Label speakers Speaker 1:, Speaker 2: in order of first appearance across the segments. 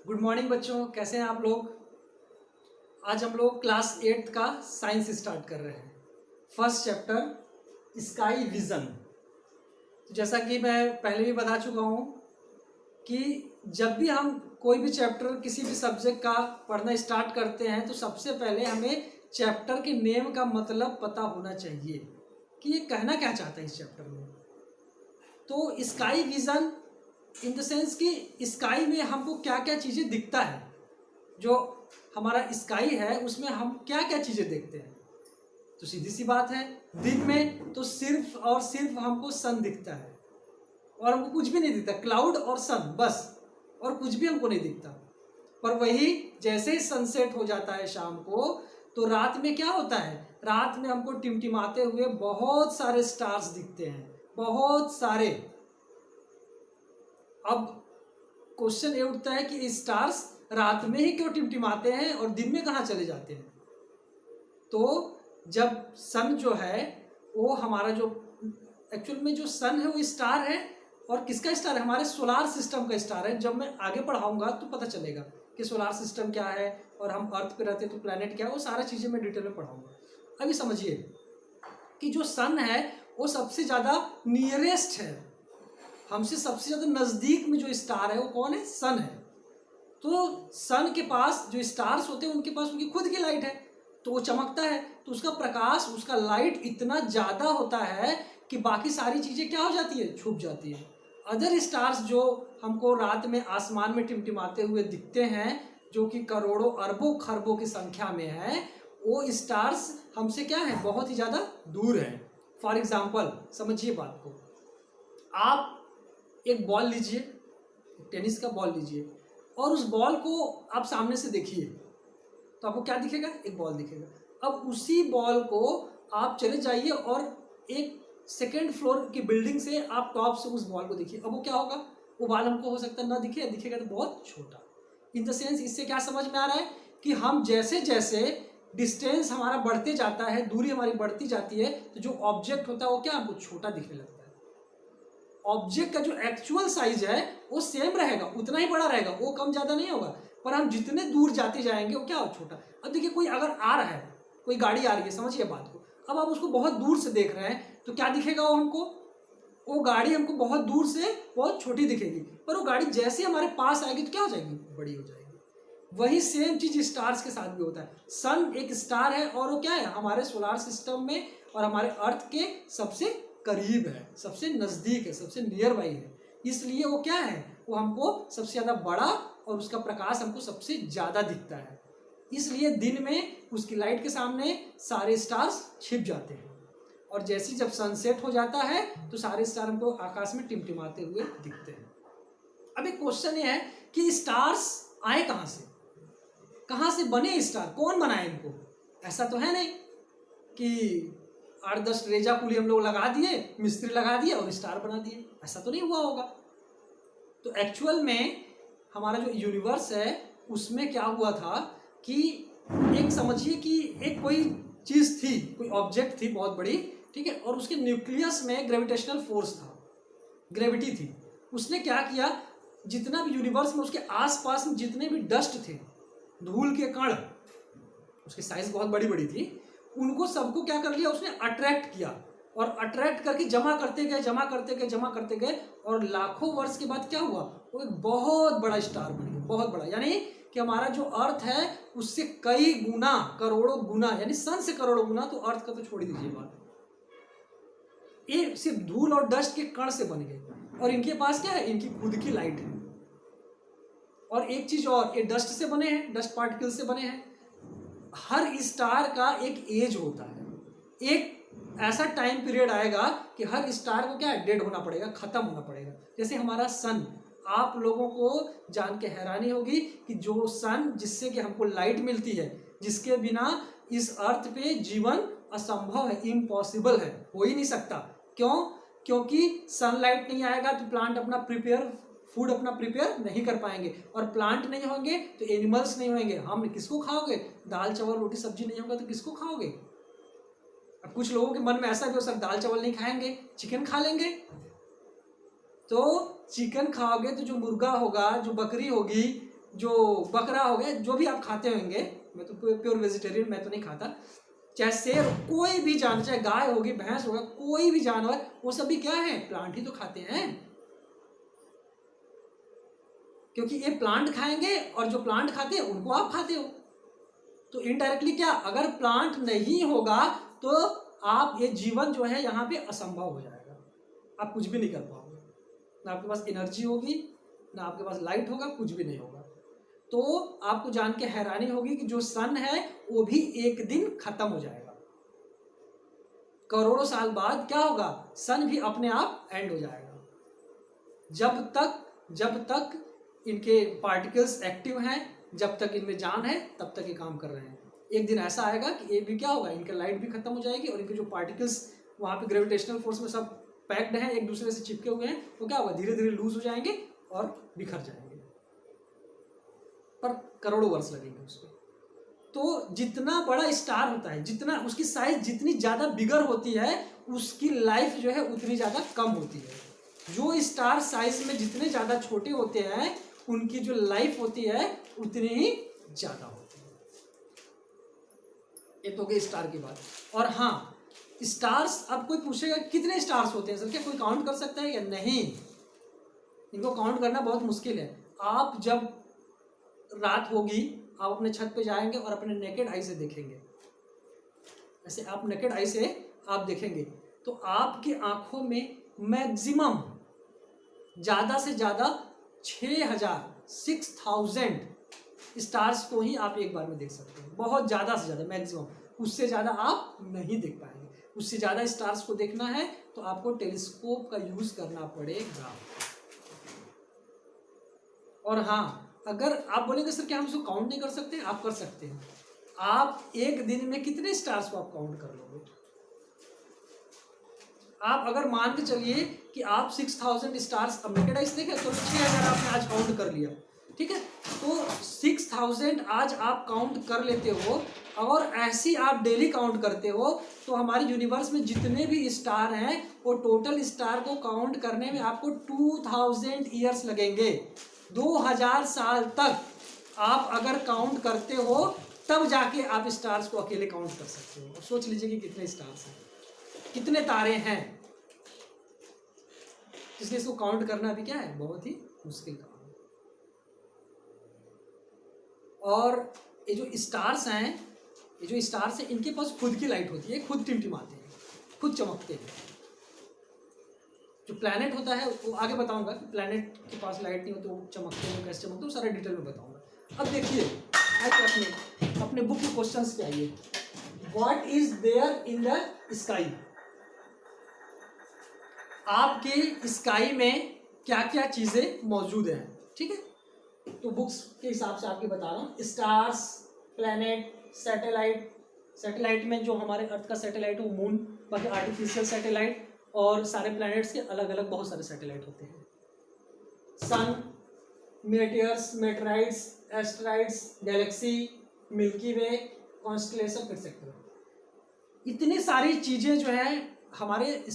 Speaker 1: Good morning बच्चों, कैसे हैं आप लोग। आज हम लोग क्लास 8 का साइंस स्टार्ट कर रहे हैं। First chapter sky vision. तो जैसा कि मैं पहले भी बता चुका हूँ कि जब भी हम कोई भी चैप्टर किसी भी सब्जेक्ट का पढ़ना स्टार्ट करते हैं तो सबसे पहले हमें चैप्टर के नेम का मतलब पता होना चाहिए कि ये कहना क्या चाहता है इस चैप्टर में। तो sky vision in the sense कि स्काई में हमको क्या क्या चीज़ें दिखता है, जो हमारा स्काई है उसमें हम क्या क्या चीज़ें देखते हैं। तो सीधी सी बात है, दिन में तो सिर्फ और सिर्फ हमको सन दिखता है और हमको कुछ भी नहीं दिखता, क्लाउड और सन बस, और कुछ भी हमको नहीं दिखता। पर वही जैसे ही सनसेट हो जाता है शाम को, तो रात में क्या होता है, रात में हमको टिमटिमाते हुए बहुत सारे स्टार्स दिखते हैं, बहुत सारे। अब क्वेश्चन ये उठता है कि स्टार्स रात में ही क्यों टिमटिमाते हैं और दिन में कहाँ चले जाते हैं। तो जब सन जो है वो हमारा जो एक्चुअल में जो सन है वो स्टार है, और किसका स्टार है, हमारे सोलार सिस्टम का स्टार है। जब मैं आगे पढ़ाऊंगा तो पता चलेगा कि सोलार सिस्टम क्या है और हम अर्थ पे रहते हैं तो प्लैनेट क्या है, वो सारा चीज़ें मैं डिटेल में पढ़ाऊंगा। अभी समझिए कि जो सन है वो सबसे ज़्यादा नियरेस्ट है, हमसे सबसे ज़्यादा नज़दीक में जो स्टार है वो कौन है, सन है। तो सन के पास जो स्टार्स होते हैं उनके पास उनकी खुद की लाइट है, तो वो चमकता है, तो उसका प्रकाश, उसका लाइट इतना ज़्यादा होता है कि बाकी सारी चीज़ें क्या हो जाती है, छुप जाती है। अदर स्टार्स जो हमको रात में आसमान में टिमटिमाते हुए दिखते हैं, जो कि करोड़ों अरबों खरबों की संख्या में है, वो स्टार्स हमसे क्या है, बहुत ही ज़्यादा दूर है। फॉर एग्जाम्पल समझिए बात को, आप एक बॉल लीजिए, टेनिस का बॉल लीजिए, और उस बॉल को आप सामने से देखिए तो आपको क्या दिखेगा, एक बॉल दिखेगा। अब उसी बॉल को आप चले जाइए और एक सेकेंड फ्लोर की बिल्डिंग से आप टॉप से उस बॉल को देखिए, अब वो क्या होगा, वो बॉल हमको हो सकता है ना दिखे, दिखेगा तो बहुत छोटा। इन द सेंस इससे क्या समझ में आ रहा है कि हम जैसे जैसे डिस्टेंस हमारा बढ़ते जाता है, दूरी हमारी बढ़ती जाती है, तो जो ऑब्जेक्ट होता है वो क्या हमको छोटा दिखने लगता है। ऑब्जेक्ट का जो एक्चुअल साइज है वो सेम रहेगा, उतना ही बड़ा रहेगा, वो कम ज़्यादा नहीं होगा, पर हम जितने दूर जाते जाएंगे वो क्या हो, छोटा। अब देखिए कोई अगर आ रहा है, कोई गाड़ी आ रही है, समझिए बात को, अब आप उसको बहुत दूर से देख रहे हैं तो क्या दिखेगा, वो हमको, वो गाड़ी हमको बहुत दूर से बहुत छोटी दिखेगी, पर वो गाड़ी जैसे हमारे पास आएगी तो क्या हो जाएगी, बड़ी हो जाएगी। वही सेम चीज स्टार्स के साथ भी होता है। सन एक स्टार है और वो क्या है, हमारे सोलार सिस्टम में और हमारे अर्थ के सबसे करीब है, सबसे नज़दीक है, सबसे नियर बाई है। इसलिए वो क्या है, वो हमको सबसे ज़्यादा बड़ा और उसका प्रकाश हमको सबसे ज़्यादा दिखता है। इसलिए दिन में उसकी लाइट के सामने सारे स्टार्स छिप जाते हैं, और जैसे जब सनसेट हो जाता है तो सारे स्टार हमको आकाश में टिमटिमाते हुए दिखते हैं। अब एक क्वेश्चन ये है कि स्टार्स आए कहाँ से, कहाँ से बने स्टार, कौन बनाए इनको। ऐसा तो है नहीं कि 8-10 रेजा पुली हम लोग लगा दिए, मिस्त्री लगा दिए और स्टार बना दिए, ऐसा तो नहीं हुआ होगा। तो एक्चुअल में हमारा जो यूनिवर्स है उसमें क्या हुआ था कि एक समझिए कि एक कोई चीज़ थी, कोई ऑब्जेक्ट थी बहुत बड़ी, ठीक है, और उसके न्यूक्लियस में ग्रेविटेशनल फोर्स था, ग्रेविटी थी। उसने क्या किया, जितना भी यूनिवर्स में उसके आसपास में जितने भी डस्ट थे, धूल के कण, उसकी साइज बहुत बड़ी बड़ी थी, उनको सबको क्या कर लिया, उसने अट्रैक्ट किया, और अट्रैक्ट करके जमा करते गए, जमा करते गए, जमा करते गए, और लाखों वर्ष के बाद क्या हुआ, वो एक बहुत बड़ा स्टार बन गया, बहुत बड़ा। यानी कि हमारा जो अर्थ है उससे कई गुना, करोड़ों गुना, यानी सन से करोड़ों गुना, तो अर्थ का तो छोड़ ही दीजिए बात, ये सिर्फ धूल और डस्ट के कण से बन गए। और इनके पास क्या है, इनकी खुद की लाइट है। और एक चीज और, ये डस्ट से बने हैं, डस्ट पार्टिकल से बने हैं। हर स्टार का एक एज होता है, एक ऐसा टाइम पीरियड आएगा कि हर स्टार को क्या है, डेड होना पड़ेगा, खत्म होना पड़ेगा। जैसे हमारा सन, आप लोगों को जान के हैरानी होगी कि जो सन जिससे कि हमको लाइट मिलती है, जिसके बिना इस अर्थ पे जीवन असंभव है, इम्पॉसिबल है, हो ही नहीं सकता। क्यों, क्योंकि सनलाइट नहीं आएगा तो प्लांट अपना फूड अपना प्रिपेयर नहीं कर पाएंगे, और प्लांट नहीं होंगे तो एनिमल्स नहीं होंगे, हम किसको खाओगे, दाल चावल रोटी सब्जी नहीं होगा तो किसको खाओगे। अब कुछ लोगों के मन में ऐसा भी हो सकता है, दाल चावल नहीं खाएंगे, चिकन खा लेंगे। तो चिकन खाओगे तो जो मुर्गा होगा, जो बकरी होगी, जो बकरा हो गया, जो भी आप खाते होंगे, मैं तो प्योर वेजिटेरियन, मैं तो नहीं खाता, चाहे शेर, कोई भी जानवर, चाहे गाय होगी, भैंस होगा, कोई भी जानवर, वो सभी क्या है, प्लांट ही तो खाते हैं, क्योंकि ये प्लांट खाएंगे और जो प्लांट खाते हैं उनको आप खाते हो। तो इनडायरेक्टली क्या, अगर प्लांट नहीं होगा तो आप ये जीवन जो है यहाँ पे असंभव हो जाएगा, आप कुछ भी नहीं कर पाओगे, ना आपके पास एनर्जी होगी, ना आपके पास लाइट होगा, कुछ भी नहीं होगा। तो आपको जान के हैरानी होगी कि जो सन है वो भी एक दिन खत्म हो जाएगा, करोड़ों साल बाद क्या होगा, सन भी अपने आप एंड हो जाएगा। जब तक इनके पार्टिकल्स एक्टिव हैं, जब तक इनमें जान है, तब तक ये काम कर रहे हैं। एक दिन ऐसा आएगा कि ये भी क्या होगा, इनका लाइट भी खत्म हो जाएगी और इनके जो पार्टिकल्स वहाँ पे ग्रेविटेशनल फोर्स में सब पैक्ड हैं, एक दूसरे से चिपके हुए हैं, वो क्या होगा, धीरे धीरे लूज हो जाएंगे और बिखर जाएंगे, पर करोड़ों वर्ष लगेंगे उसको। तो जितना बड़ा स्टार होता है, जितना उसकी साइज जितनी ज़्यादा बिगर होती है, उसकी लाइफ जो है उतनी ज़्यादा कम होती है। जो स्टार साइज में जितने ज़्यादा छोटे होते हैं, उनकी जो लाइफ होती है उतनी ही ज़्यादा होती है। ये तो गई स्टार की बात। और हाँ, स्टार्स, अब कोई पूछेगा कितने स्टार्स होते हैं सर, क्या कोई काउंट कर सकता है या नहीं? इनको काउंट करना बहुत मुश्किल है। आप जब रात होगी, आप अपने छत पे जाएंगे और अपने नेकेड आई से देखेंगे, ऐसे आप नेकेड आई से आप देखेंगे तो आपकी आंखों में मैक्सिमम ज़्यादा से ज़्यादा 6000 स्टार्स को ही आप एक बार में देख सकते हैं, बहुत ज़्यादा से ज़्यादा मैक्सिमम, उससे ज़्यादा आप नहीं देख पाएंगे। उससे ज़्यादा स्टार्स को देखना है तो आपको टेलीस्कोप का यूज़ करना पड़ेगा। और हाँ, अगर आप बोलेंगे सर क्या हम उसको काउंट नहीं कर सकते, आप कर सकते हैं। आप एक दिन में कितने स्टार्स को आप काउंट कर लोगे? आप अगर मान के चलिए कि आप 6000 स्टार्स, अब नेकेड आइज देखे तो 6000 आपने आज काउंट कर लिया, ठीक है, तो 6000 आज आप काउंट कर लेते हो और ऐसी आप डेली काउंट करते हो, तो हमारे यूनिवर्स में जितने भी स्टार हैं वो टोटल स्टार को काउंट करने में आपको 2000 ईयर्स लगेंगे। 2000 साल तक आप अगर काउंट करते हो तब जाके आप स्टार्स को अकेले काउंट कर सकते हो। सोच लीजिए कि कितने स्टार्स हैं, कितने तारे हैं, इसलिए इसको काउंट करना भी क्या है, बहुत ही मुश्किल काम है। और ये जो स्टार्स हैं, इनके पास खुद की लाइट होती है, खुद टिमटिमाते हैं, खुद चमकते हैं। जो प्लैनेट होता है वो आगे बताऊंगा, प्लैनेट के पास लाइट नहीं होती, वो चमकते हैं, कैसे चमकते हैं, सारा डिटेल में बताऊंगा। अब देखिए अपने बुक के क्वेश्चंस पे आइए। What is there in the sky? आपके स्काई में क्या क्या चीजें मौजूद हैं, ठीक है, तो बुक्स के हिसाब से आपके बता रहा हूँ। स्टार्स, प्लैनेट, सैटेलाइट में जो हमारे अर्थ का सैटेलाइट है वो मून, बाकी आर्टिफिशियल सैटेलाइट, और सारे प्लैनेट्स के अलग अलग बहुत सारे सैटेलाइट होते हैं। सन, मेटियर्स, मेटेराइट्स, एस्टेरॉइड्स, गैलेक्सी, मिल्की वे, कॉन्स्टलेशन एक्सेट्रा। इतनी सारी चीजें जो है हमारे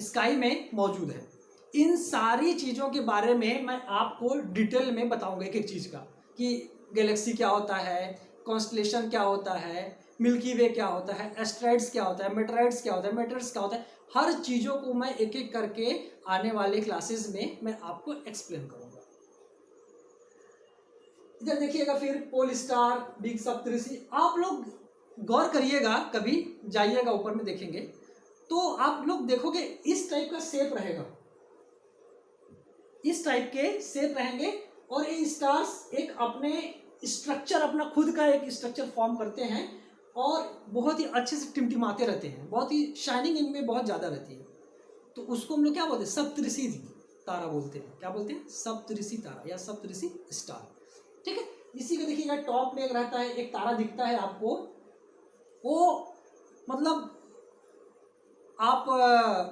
Speaker 1: स्काई में मौजूद है। इन सारी चीज़ों के बारे में मैं आपको डिटेल में बताऊंगा एक एक चीज़ का, कि गैलेक्सी क्या होता है, कॉन्स्टलेशन क्या होता है, मिल्की वे क्या होता है, एस्टेरॉइड्स क्या होता है, मेटेराइट्स क्या होता है, मेटर्स क्या होता है, हर चीज़ों को मैं एक एक करके आने वाले क्लासेस में मैं आपको एक्सप्लेन करूँगा। इधर देखिएगा, फिर पोल स्टार, बिग सप्तऋषि, आप लोग गौर करिएगा, कभी जाइएगा ऊपर में देखेंगे तो आप लोग देखोगे इस टाइप का शेप रहेगा, इस टाइप के शेप रहेंगे, और ये स्टार्स एक अपने स्ट्रक्चर, अपना खुद का एक स्ट्रक्चर फॉर्म करते हैं और बहुत ही अच्छे से टिमटिमाते रहते हैं, बहुत ही शाइनिंग इनमें बहुत ज़्यादा रहती है। तो उसको हम लोग क्या बोलते हैं, सप्तऋषि तारा बोलते हैं। क्या बोलते हैं? सप्तऋषि तारा या सप्तऋषि स्टार, ठीक है। इसी का देखिएगा टॉप में एक रहता है, एक तारा दिखता है आपको, वो मतलब आप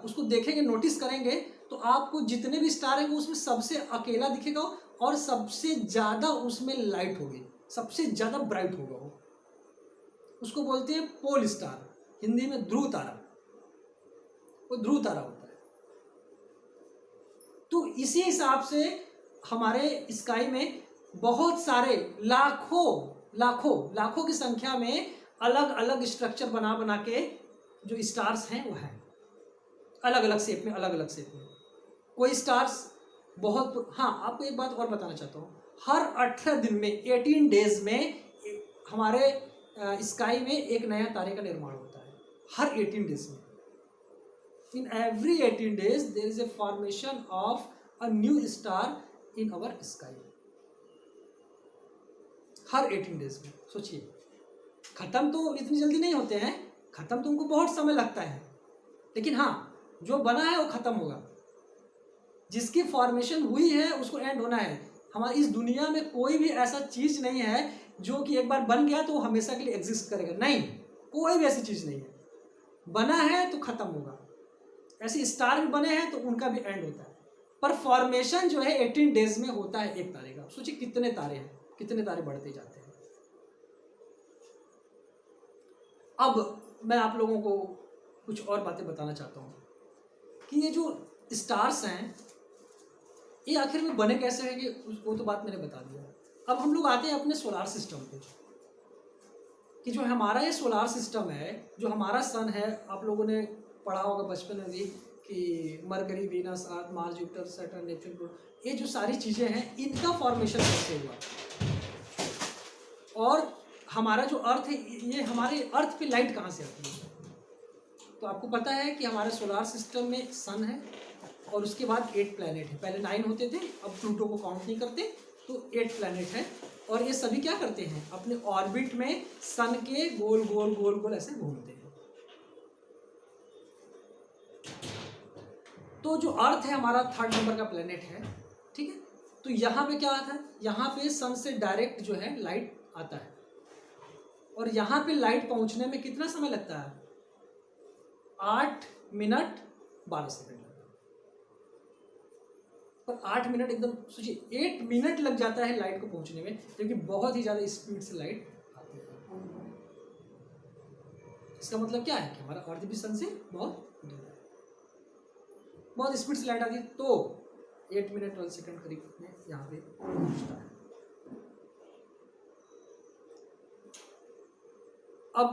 Speaker 1: उसको देखेंगे, नोटिस करेंगे तो आपको जितने भी स्टार हैं वो उसमें सबसे अकेला दिखेगा और सबसे ज़्यादा उसमें लाइट होगी, सबसे ज़्यादा ब्राइट होगा वो, उसको बोलते हैं पोल स्टार, हिंदी में ध्रुव तारा, वो ध्रुव तारा होता है। तो इसी हिसाब से हमारे स्काई में बहुत सारे लाखों की संख्या में अलग अलग स्ट्रक्चर बना बना के जो स्टार्स हैं वो हैं अलग अलग शेप में। कोई स्टार्स बहुत, हाँ आपको एक बात और बताना चाहता हूँ, हर 18 दिन में 18 डेज में हमारे स्काई में एक नया तारे का निर्माण होता है, हर 18 डेज में। In every 18 days there is a formation of a new star in our sky, हर 18 डेज में। सोचिए, खत्म तो इतनी जल्दी नहीं होते हैं, खत्म तो उनको बहुत समय लगता है, लेकिन हाँ जो बना है वो खत्म होगा, जिसकी फॉर्मेशन हुई है उसको एंड होना है। हमारी इस दुनिया में कोई भी ऐसा चीज नहीं है जो कि एक बार बन गया तो वो हमेशा के लिए एग्जिस्ट करेगा, नहीं, कोई भी ऐसी चीज नहीं है। बना है तो खत्म होगा, ऐसे स्टार भी बने हैं तो उनका भी एंड होता है, पर फॉर्मेशन जो है 18 डेज में होता है एक तारे का। सोचिए कितने तारे हैं, कितने तारे बढ़ते जाते हैं। अब मैं आप लोगों को कुछ और बातें बताना चाहता हूँ कि ये जो स्टार्स हैं ये आखिर में बने कैसे हैं, कि वो तो बात मैंने बता दिया। अब हम लोग आते हैं अपने सोलार सिस्टम पे, कि जो हमारा ये सोलार सिस्टम है, जो हमारा सन है, आप लोगों ने पढ़ा होगा बचपन में भी कि Mercury, Venus, Earth, Mars, Jupiter, Saturn, Neptune, Pluto, ये जो सारी चीज़ें हैं इनका फॉर्मेशन कैसे हुआ। और हमारा जो अर्थ है, ये हमारे अर्थ पे लाइट कहाँ से आती है। तो आपको पता है कि हमारे सोलार सिस्टम में सन है और उसके बाद 8 प्लैनेट है। पहले 9 होते थे, अब प्लूटो को काउंट नहीं करते, तो 8 प्लैनेट है। और ये सभी क्या करते हैं, अपने ऑर्बिट में सन के गोल गोल गोल गोल ऐसे घूमते हैं। तो जो अर्थ है हमारा 3rd नंबर का प्लैनेट है, ठीक है। तो यहाँ पे क्या आता है, यहाँ पे सन से डायरेक्ट जो है लाइट आता है, और यहाँ पे लाइट पहुँचने में कितना समय लगता है, 8 मिनट 12 सेकंड लगता है। पर 8 मिनट एकदम, सोचिए 8 मिनट लग जाता है लाइट को पहुँचने में, क्योंकि बहुत ही ज़्यादा स्पीड से लाइट आती है। इसका मतलब क्या है कि हमारा अर्थ भी सन से बहुत दूर है, बहुत स्पीड से लाइट आती है, तो 8 मिनट 12 सेकंड करीब में यहाँ पे पहुँचता है। अब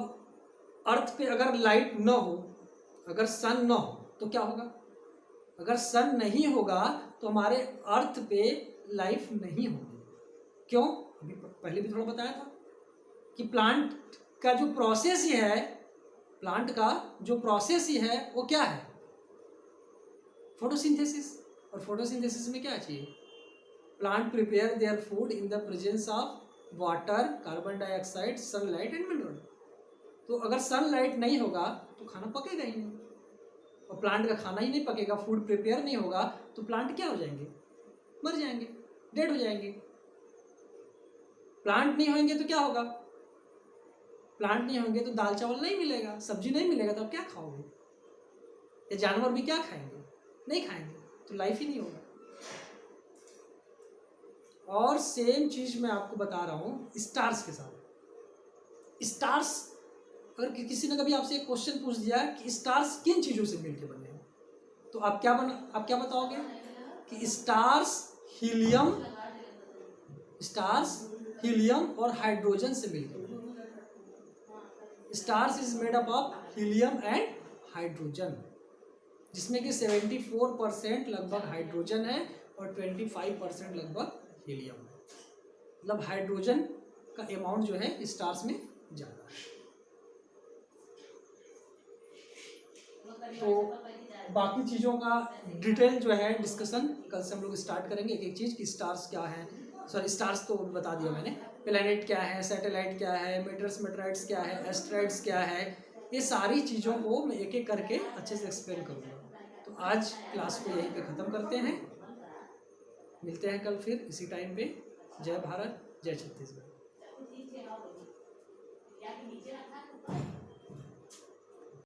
Speaker 1: अर्थ पे अगर लाइट न हो, अगर सन न हो, तो क्या होगा। अगर सन नहीं होगा तो हमारे अर्थ पे लाइफ नहीं होगी। क्यों, अभी पहले भी थोड़ा बताया था कि प्लांट का जो प्रोसेस ही है, प्लांट का जो प्रोसेस ही है वो क्या है, फोटोसिंथेसिस। और फोटोसिंथेसिस में क्या चाहिए, plant prepare their food in the presence of water, carbon dioxide, sunlight and mineral. तो अगर सनलाइट नहीं होगा तो खाना पकेगा ही नहीं, और प्लांट का खाना ही नहीं पकेगा, फूड प्रिपेयर नहीं होगा, तो प्लांट क्या हो जाएंगे, मर जाएंगे, डेड हो जाएंगे। प्लांट नहीं होंगे तो क्या होगा, प्लांट नहीं होंगे तो दाल चावल नहीं मिलेगा, सब्जी नहीं मिलेगा, तो आप क्या खाओगे, ये जानवर भी क्या खाएंगे, नहीं खाएंगे, तो लाइफ ही नहीं होगा। और सेम चीज मैं आपको बता रहा हूं स्टार्स के साथ। स्टार्स, अगर किसी ने कभी आपसे एक क्वेश्चन पूछ दिया कि स्टार्स किन चीजों से मिलकर बने हैं, तो आप क्या बताओगे कि स्टार्स हीलियम और हाइड्रोजन से मिलकर बने। Stars is made up of helium and hydrogen, जिसमें कि 74% लगभग हाइड्रोजन है और 25% लगभग हीलियम है। मतलब हाइड्रोजन का अमाउंट जो है स्टार्स में ज़्यादा है। तो बाकी चीज़ों का डिटेल जो है डिस्कशन कल से हम लोग स्टार्ट करेंगे, एक एक चीज़ कि स्टार्स क्या है, सॉरी स्टार्स तो बता दिया मैंने, प्लैनेट क्या है, सैटेलाइट क्या है, मेटर्स मेटराइड्स क्या है, एस्ट्रॉइड्स क्या है, ये सारी चीज़ों को मैं एक एक करके अच्छे से एक्सप्लेन करूँगा। तो आज क्लास को यहीं पे ख़त्म करते हैं, मिलते हैं कल फिर इसी टाइम पे। जय भारत, जय छत्तीसगढ़।